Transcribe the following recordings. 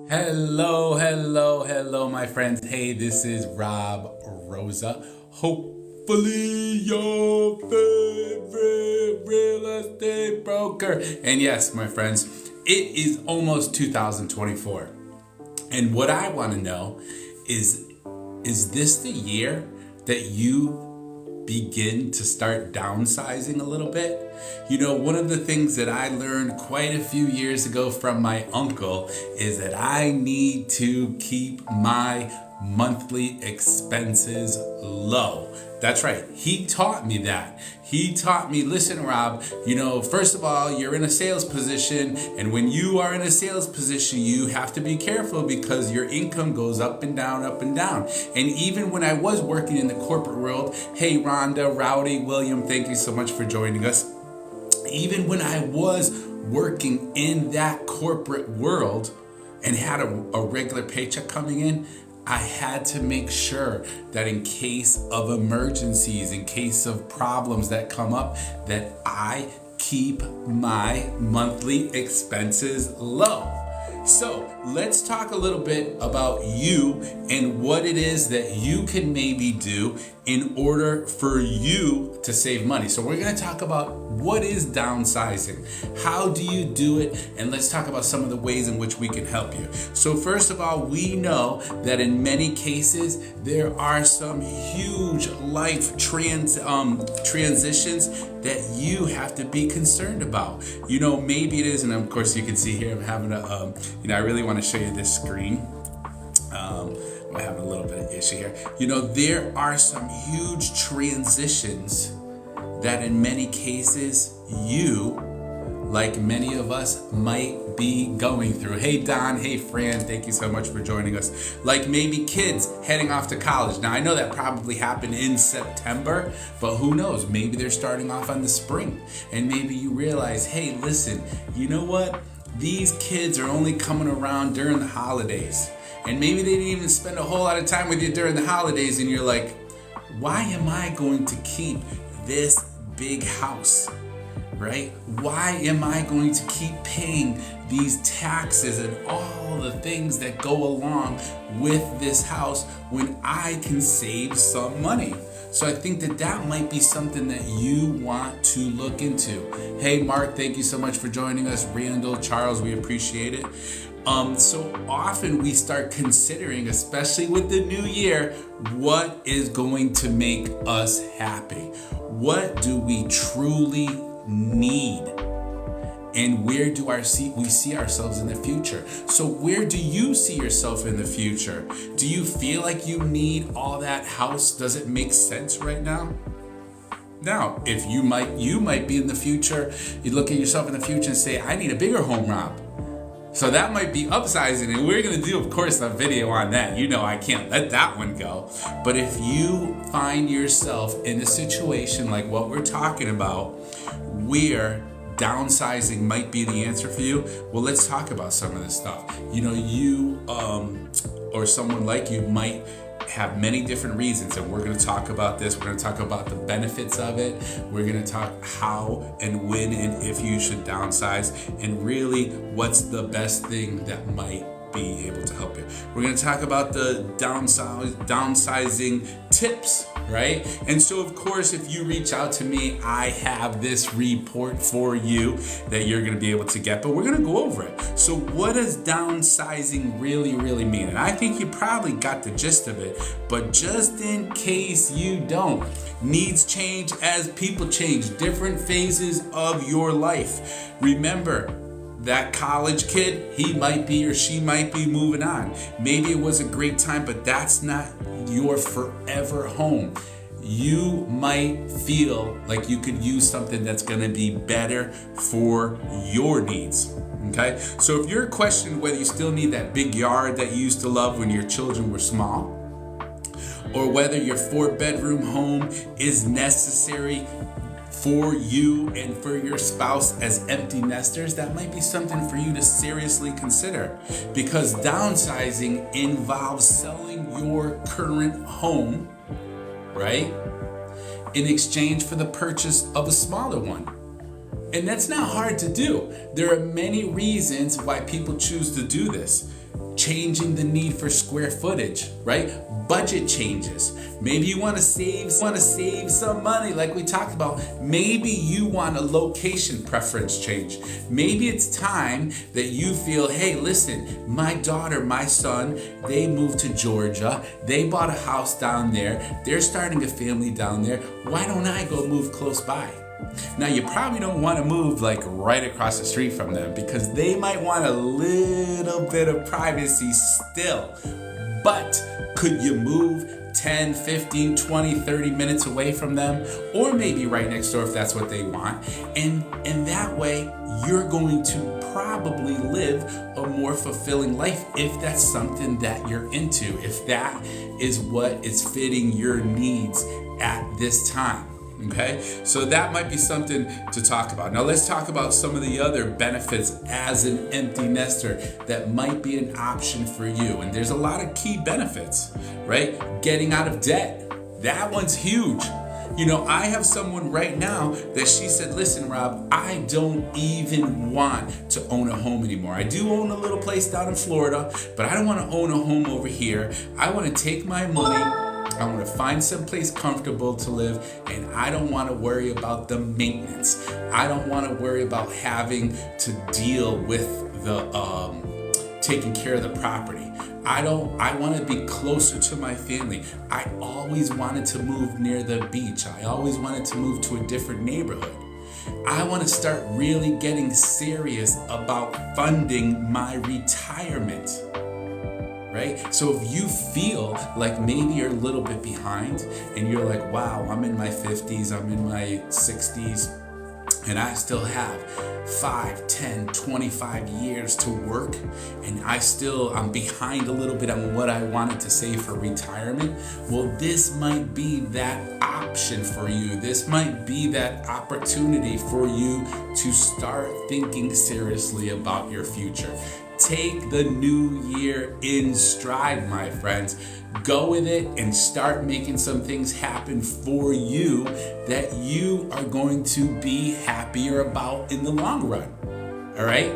Hello, my friends. Hey, this is Rosa. Hopefully, your favorite real estate broker. And yes, my friends, it is almost 2024. And what I want to know is this the year that you begin to start downsizing a little bit? You know, one of the things that I learned quite a few years ago from my uncle is that I need to keep my monthly expenses low. That's right. He taught me that. He taught me, listen, Rob, first of all, you're in a sales position. And when you are in a sales position, you have to be careful because your income goes up and down, up and down. And even when I was working in the corporate world, hey, Rhonda, Rowdy, William, thank you so much for joining us. Even when I was working in that corporate world and had a regular paycheck coming in, I had to make sure that in case of emergencies, in case of problems that come up, that I keep my monthly expenses low. So let's talk a little bit about you and what it is that you can maybe do in order for you to save money. So we're going to talk about what is downsizing, how do you do it, and let's talk about some of the ways in which we can help you. So first of all, we know that in many cases there are some huge life transitions that you have to be concerned about. Maybe it is, and of course you can see here I'm having I really want to show you this screen. I'm having a little bit of issue here. There are some huge transitions that in many cases you, like many of us, might be going through. Hey Don, hey Fran, thank you so much for joining us. Like maybe kids heading off to college. Now I know that probably happened in September, but who knows? Maybe they're starting off on the spring. And maybe you realize, hey, listen, you know what? These kids are only coming around during the holidays. And maybe they didn't even spend a whole lot of time with you during the holidays. And you're like, why am I going to keep this big house? Right? Why am I going to keep paying these taxes and all the things that go along with this house when I can save some money? So I think that might be something that you want to look into. Hey, Mark, thank you so much for joining us. Randall, Charles, we appreciate it. So often we start considering, especially with the new year, what is going to make us happy? What do we truly need? And where do we see ourselves in the future? So where do you see yourself in the future? Do you feel like you need all that house? Does it make sense right now? Now, if you might be in the future, you look at yourself in the future and say, I need a bigger home, Rob. So that might be upsizing, and we're going to do, of course, a video on that. I can't let that one go. But if you find yourself in a situation like what we're talking about, where downsizing might be the answer for you, well, let's talk about some of this stuff. You or someone like you might have many different reasons, and we're going to talk about this. We're going to talk about the benefits of it. We're going to talk how and when and if you should downsize, and really what's the best thing that might be able to help you. We're going to talk about the downsizing tips, right? And so, of course, if you reach out to me, I have this report for you that you're going to be able to get, but we're going to go over it. So what does downsizing really mean? And I think you probably got the gist of it, but just in case you don't, needs change as people change, different phases of your life. Remember, that college kid, he might be or she might be moving on. Maybe it was a great time, but that's not your forever home. You might feel like you could use something that's going to be better for your needs. Okay? So if you're questioning whether you still need that big yard that you used to love when your children were small, or whether your 4-bedroom home is necessary for you and for your spouse as empty nesters, that might be something for you to seriously consider, because downsizing involves selling your current home, right, in exchange for the purchase of a smaller one. And that's not hard to do. There are many reasons why people choose to do this. Changing the need for square footage, right? Budget changes. Maybe you want to save some money like we talked about. Maybe you want a location preference change. Maybe it's time that you feel, hey, listen, my daughter, my son, they moved to Georgia. They bought a house down there. They're starting a family down there. Why don't I go move close by? Now, you probably don't want to move like right across the street from them because they might want a little bit of privacy still. But could you move 10, 15, 20, 30 minutes away from them? Or maybe right next door if that's what they want. And that way, you're going to probably live a more fulfilling life if that's something that you're into, if that is what is fitting your needs at this time. Okay, so that might be something to talk about. Now let's talk about some of the other benefits as an empty nester that might be an option for you. And there's a lot of key benefits, right? Getting out of debt. That one's huge. You know, I have someone right now that she said, listen, Rob, I don't even want to own a home anymore. I do own a little place down in Florida, but I don't want to own a home over here. I want to take my money. I want to find someplace comfortable to live, and I don't want to worry about the maintenance. I don't want to worry about having to deal with the taking care of the property. I want to be closer to my family. I always wanted to move near the beach. I always wanted to move to a different neighborhood. I want to start really getting serious about funding my retirement. Right? So if you feel like maybe you're a little bit behind and you're like, wow, I'm in my 50s, I'm in my 60s, and I still have 5, 10, 25 years to work, and I'm behind a little bit on what I wanted to save for retirement. Well, this might be that option for you. This might be that opportunity for you to start thinking seriously about your future. Take the new year in stride, my friends. Go with it and start making some things happen for you that you are going to be happier about in the long run. All right?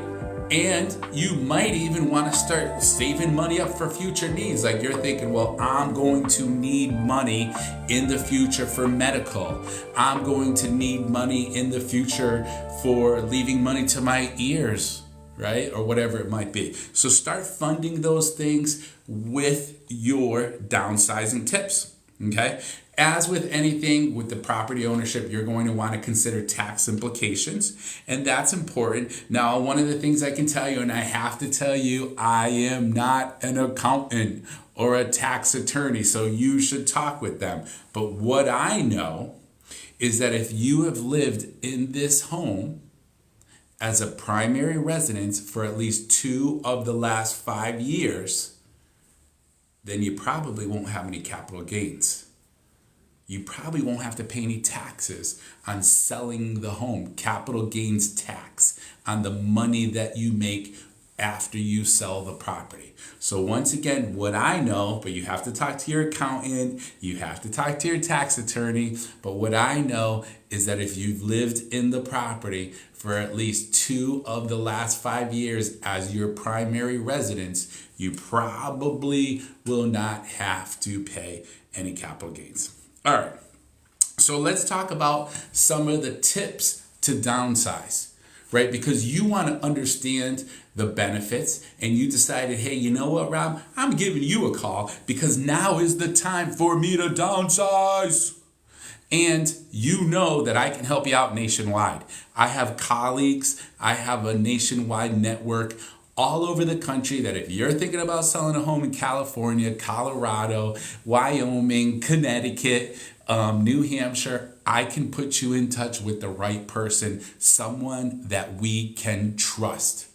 And you might even want to start saving money up for future needs. Like you're thinking, well, I'm going to need money in the future for medical. I'm going to need money in the future for leaving money to my ears. Right? Or whatever it might be. So start funding those things with your downsizing tips. Okay? As with anything with the property ownership, you're going to want to consider tax implications, and that's important. Now, one of the things I can tell you, and I have to tell you, I am not an accountant or a tax attorney, so you should talk with them. But what I know is that if you have lived in this home as a primary residence for at least 2 of the last 5 years, then you probably won't have any capital gains. You probably won't have to pay any taxes on selling the home, capital gains tax on the money that you make after you sell the property. So once again, what I know, but you have to talk to your accountant, you have to talk to your tax attorney, but what I know is that if you've lived in the property for at least 2 of the last 5 years as your primary residence, you probably will not have to pay any capital gains. All right, so let's talk about some of the tips to downsize, right? Because you want to understand the benefits and you decided, hey, you know what, Rob? I'm giving you a call because now is the time for me to downsize. And you know that I can help you out nationwide. I have colleagues, I have a nationwide network all over the country that if you're thinking about selling a home in California, Colorado, Wyoming, Connecticut, New Hampshire, I can put you in touch with the right person, someone that we can trust,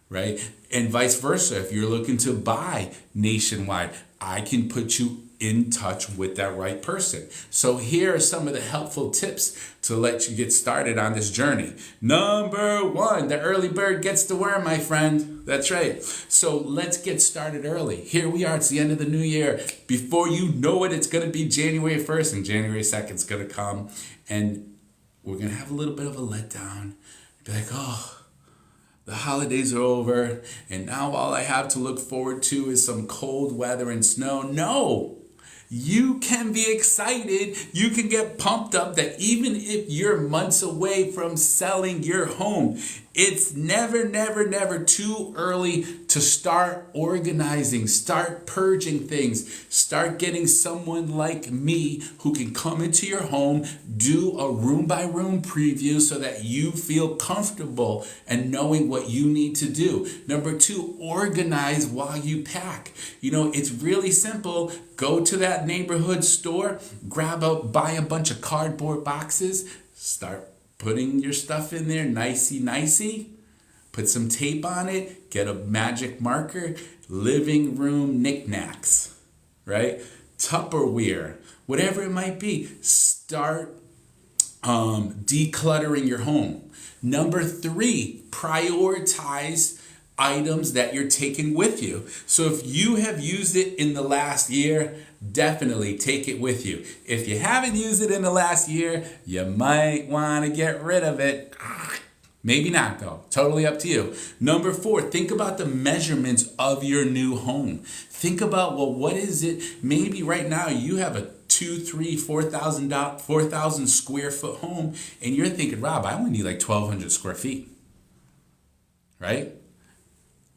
right? And vice versa. If you're looking to buy nationwide, I can put you in touch with that right person. So here are some of the helpful tips to let you get started on this journey. Number 1, the early bird gets the worm, my friend. That's right. So let's get started early. Here we are. It's the end of the new year. Before you know it, it's going to be January 1st and January 2nd is going to come. And we're going to have a little bit of a letdown. Be like, oh, the holidays are over, and now all I have to look forward to is some cold weather and snow. No! You can be excited. You can get pumped up that even if you're months away from selling your home, it's never, never, never too early to start organizing, start purging things, start getting someone like me who can come into your home, do a room by room preview so that you feel comfortable and knowing what you need to do. Number two, organize while you pack. It's really simple. Go to that neighborhood store, buy a bunch of cardboard boxes, start putting your stuff in there nicey. Put some tape on it, get a magic marker, living room knickknacks, right? Tupperware, whatever it might be. Start decluttering your home. Number three, prioritize items that you're taking with you. So if you have used it in the last year, definitely take it with you. If you haven't used it in the last year, you might want to get rid of it. Maybe not though. Totally up to you. Number four, think about the measurements of your new home. Think about, what is it? Maybe right now you have a 4,000 square foot home and you're thinking, Rob, I only need like 1,200 square feet, right?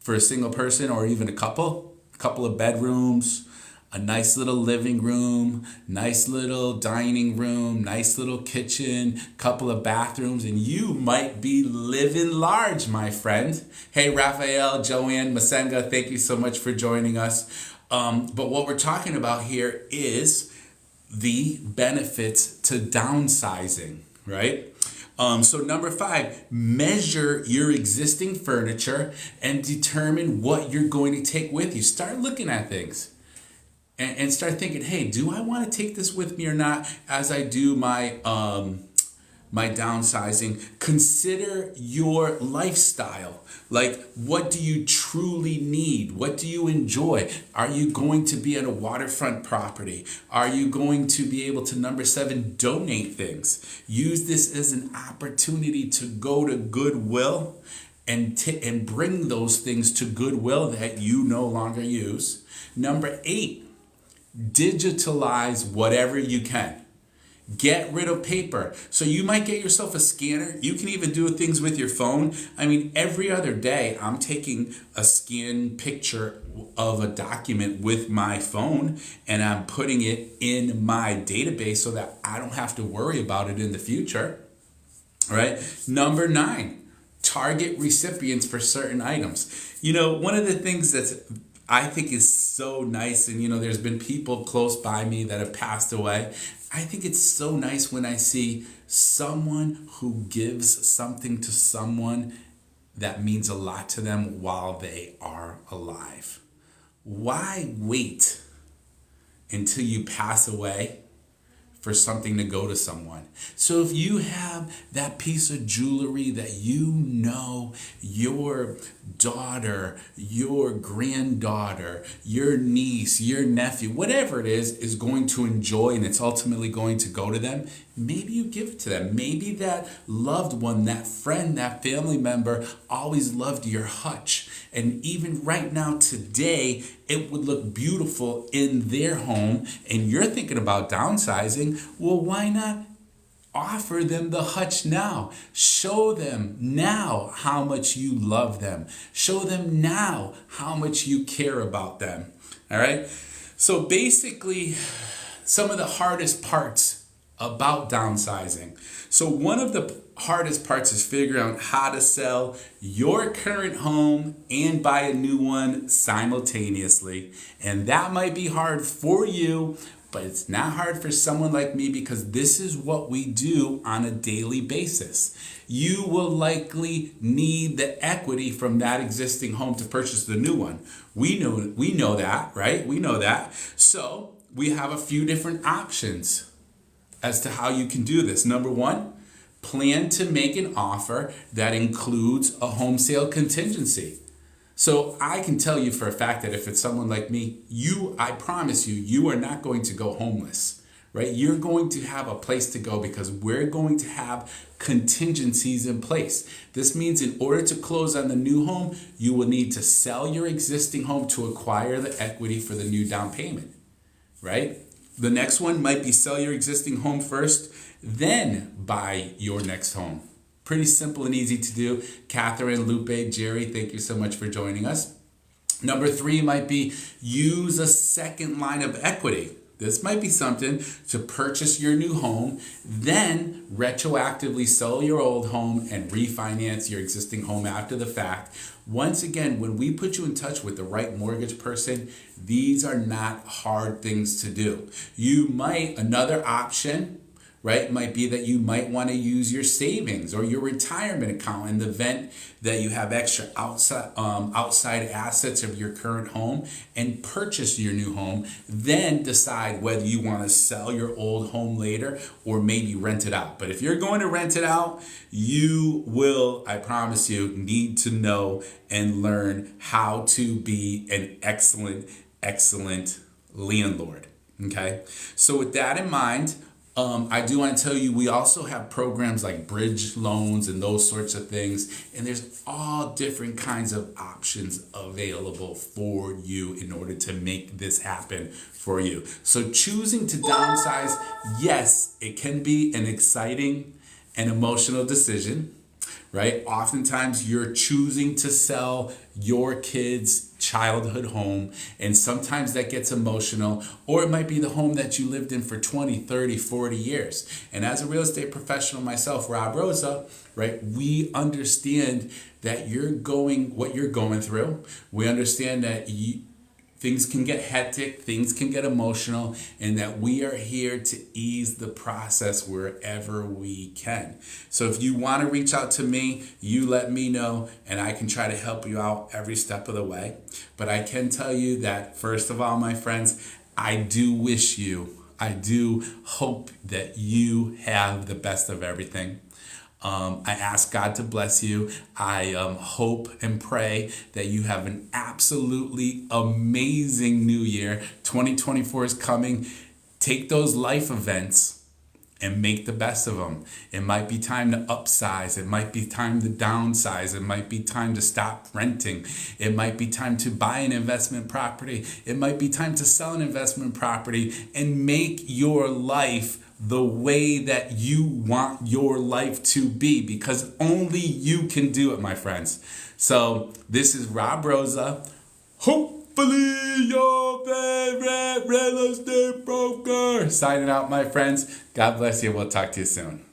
For a single person or even a couple of bedrooms, a nice little living room, nice little dining room, nice little kitchen, couple of bathrooms, and you might be living large, my friend. Hey, Raphael, Joanne, Masenga, thank you so much for joining us. But what we're talking about here is the benefits to downsizing, right? So number five, measure your existing furniture and determine what you're going to take with you. Start looking at things and start thinking, hey, do I want to take this with me or not as I do my downsizing? Consider your lifestyle. Like, what do you truly need? What do you enjoy? Are you going to be at a waterfront property? Are you going to be able to, number seven, donate things? Use this as an opportunity to go to Goodwill and bring those things to Goodwill that you no longer use. Number eight, digitalize whatever you can. Get rid of paper. So you might get yourself a scanner. You can even do things with your phone. I mean, every other day I'm taking a scan picture of a document with my phone and I'm putting it in my database so that I don't have to worry about it in the future. All right. Number nine, target recipients for certain items. One of the things that's I think is so nice, and there's been people close by me that have passed away. I think it's so nice when I see someone who gives something to someone that means a lot to them while they are alive. Why wait until you pass away for something to go to someone? So if you have that piece of jewelry that your daughter, your granddaughter, your niece, your nephew, whatever it is going to enjoy and it's ultimately going to go to them, maybe you give it to them. Maybe that loved one, that friend, that family member always loved your hutch. And even right now, today, it would look beautiful in their home. And you're thinking about downsizing. Well, why not offer them the hutch now? Show them now how much you love them. Show them now how much you care about them. All right? So basically, some of the hardest parts about downsizing. So one of the hardest parts is figuring out how to sell your current home and buy a new one simultaneously. And that might be hard for you, but it's not hard for someone like me because this is what we do on a daily basis. You will likely need the equity from that existing home to purchase the new one. We know that, right? We know that. So we have a few different options as to how you can do this. Number one, plan to make an offer that includes a home sale contingency. So I can tell you for a fact that if it's someone like me, I promise you, you are not going to go homeless, right? You're going to have a place to go because we're going to have contingencies in place. This means in order to close on the new home, you will need to sell your existing home to acquire the equity for the new down payment, right? The next one might be sell your existing home first, then buy your next home. Pretty simple and easy to do. Catherine, Lupe, Jerry, thank you so much for joining us. Number 3 might be use a second line of equity. This might be something to purchase your new home, then retroactively sell your old home and refinance your existing home after the fact. Once again, when we put you in touch with the right mortgage person, these are not hard things to do. Another option, right, might be that you might want to use your savings or your retirement account in the event that you have extra outside assets of your current home and purchase your new home, then decide whether you want to sell your old home later or maybe rent it out. But if you're going to rent it out, you will, I promise you, need to know and learn how to be an excellent landlord. Okay? So with that in mind, I do want to tell you, we also have programs like bridge loans and those sorts of things. And there's all different kinds of options available for you in order to make this happen for you. So choosing to downsize, yes, it can be an exciting and emotional decision, right? Oftentimes you're choosing to sell your kids' childhood home, and sometimes that gets emotional, or it might be the home that you lived in for 20, 30, 40 years. And as a real estate professional myself, Rosa, right, we understand that what you're going through. We understand that things can get hectic, things can get emotional, and that we are here to ease the process wherever we can. So if you want to reach out to me, you let me know, and I can try to help you out every step of the way. But I can tell you that, first of all, my friends, I do hope that you have the best of everything. I ask God to bless you. I hope and pray that you have an absolutely amazing new year. 2024 is coming. Take those life events and make the best of them. It might be time to upsize. It might be time to downsize. It might be time to stop renting. It might be time to buy an investment property. It might be time to sell an investment property and make your life the way that you want your life to be, because only you can do it, my friends. So this is Rosa, hopefully your favorite real estate broker, signing out, my friends. God bless you. We'll talk to you soon.